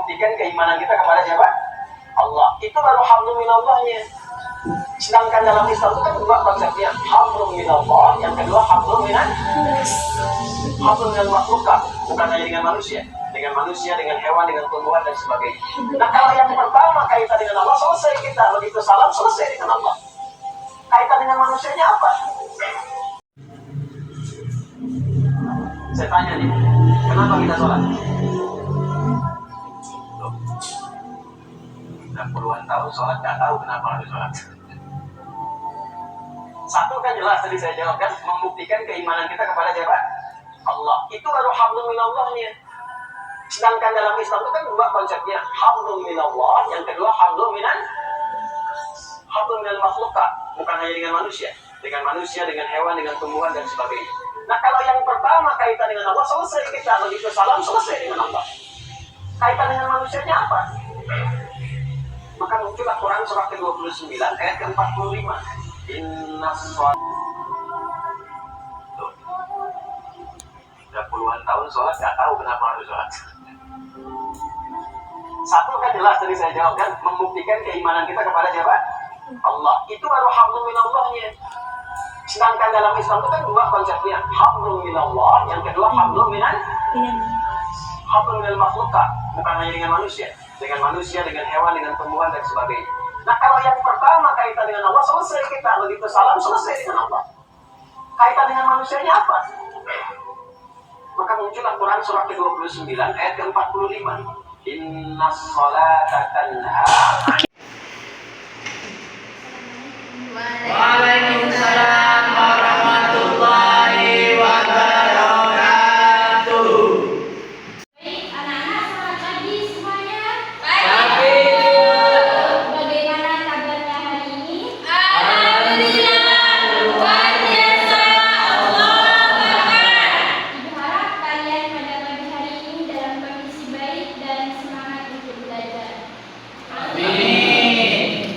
membuktikan keimanan kita kepada siapa? Allah. Itu baru hablum minallahnya. Sedangkan dalam Islam itu kan dua konsepnya, hablum minallah, yang kedua hablum minal makhlukat, bukan hanya dengan manusia, dengan hewan, dengan tumbuhan dan sebagainya. Nah, kalau yang pertama kaitan dengan Allah, selesai kita, begitu salam selesai dengan Allah. Kaitan dengan manusianya apa? Saya tanya nih, kenapa kita sholat? Udah puluhan tahun sholat, gak tahu kenapa harus sholat. Satu kan jelas tadi saya jawabkan, membuktikan keimanan kita kepada siapa? Allah. Itu baru hablum minallahnya. Sedangkan dalam Islam itu kan dua konsepnya, hablum minallah, yang kedua hablum minal makhlukat, bukan hanya dengan manusia, dengan hewan, dengan tumbuhan dan sebagainya. Nah, kalau yang pertama kaitan dengan Allah, selesai kita, begitu salam selesai dengan Allah. Kaitan dengan manusianya apa? Maka muncullah Quran surah ke-29 ayat ke-45. Innas sholat. Udah puluhan tahun sholat, gak tahu kenapa harus sholat. Satu kan jelas tadi saya jawabkan, membuktikan keimanan kita kepada siapa? Allah. Itu baru hablum minallahnya. Sedangkan dalam Islam itu kan dua konsepnya, hablum minallah, yang kedua hablum minal makhlukat, bukan hanya dengan manusia, dengan hewan, dengan tumbuhan dan sebagainya. Nah, kalau yang pertama kaitan dengan Allah, selesai kita, begitu salam selesai dengan Allah. Kaitan dengan manusianya apa? Maka muncullah Quran surah ke-29 ayat ke-45. Innas sholata tanha. Waalaikumsalam warahmatullahi wabarakatuh. Baik, anak-anak selamat pagi semuanya. Pagi. Bagaimana kabarnya hari ini? Alhamdulillah, luar biasa. Allahu Akbar. Ibu harap kalian pada pagi hari ini dalam kondisi baik dan semangat untuk belajar. Amin.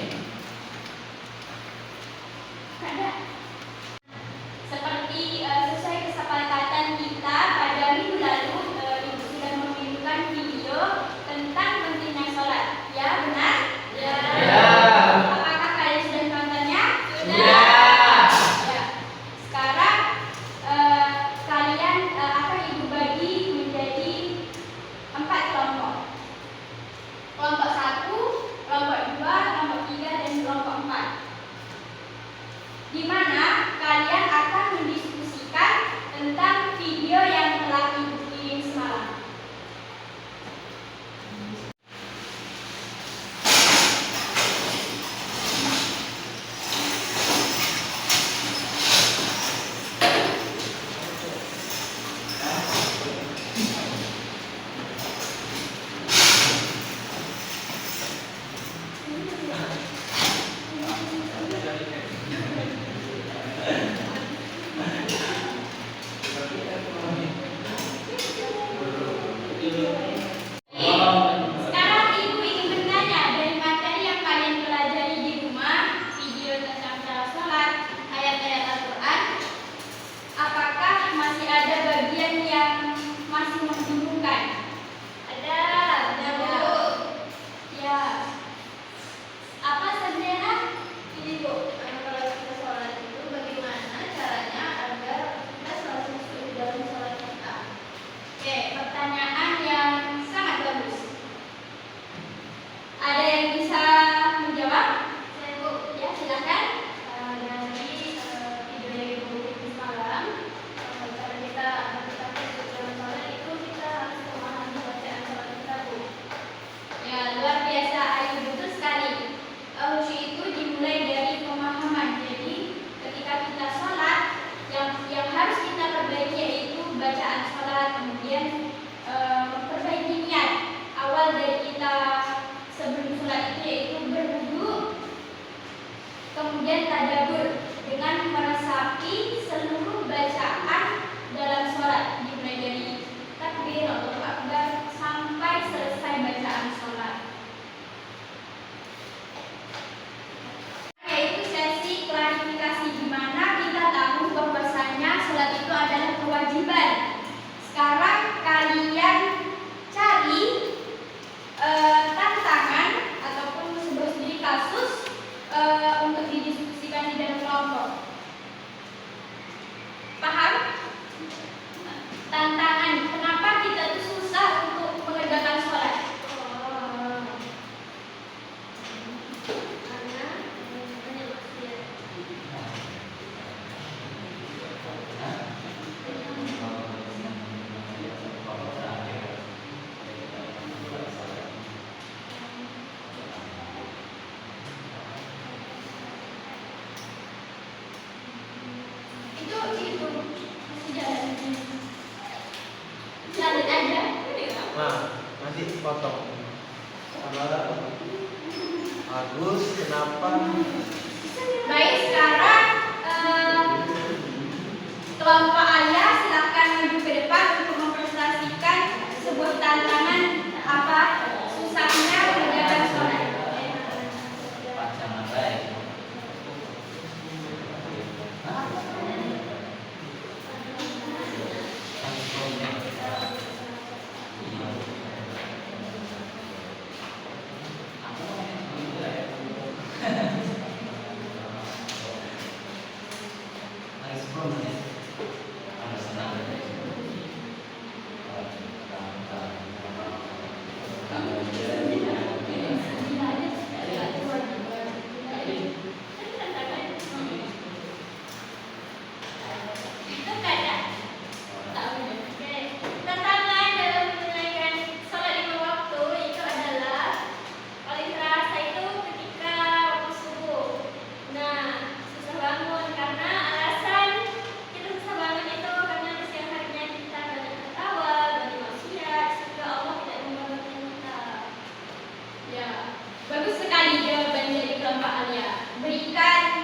Bagus, kenapa? Baik, sekarang kelompok ayah silakan maju ke depan untuk mempresentasikan sebuah tantangan apa susahnya menjaga sholat. Sangat baik. Itu kada. Oke. Tantangan dalam menunaikan sholat lima waktu itu adalah paling terasa itu ketika waktu subuh. Nah, susah bangun karena alasan kita susah bangun itu karena di siang harinya kita banyak tertawa, banyak maksiat, sehingga Allah tidak membangunkan kita. Ya, bagus sekali jawaban dari kelompok Alia. Berikan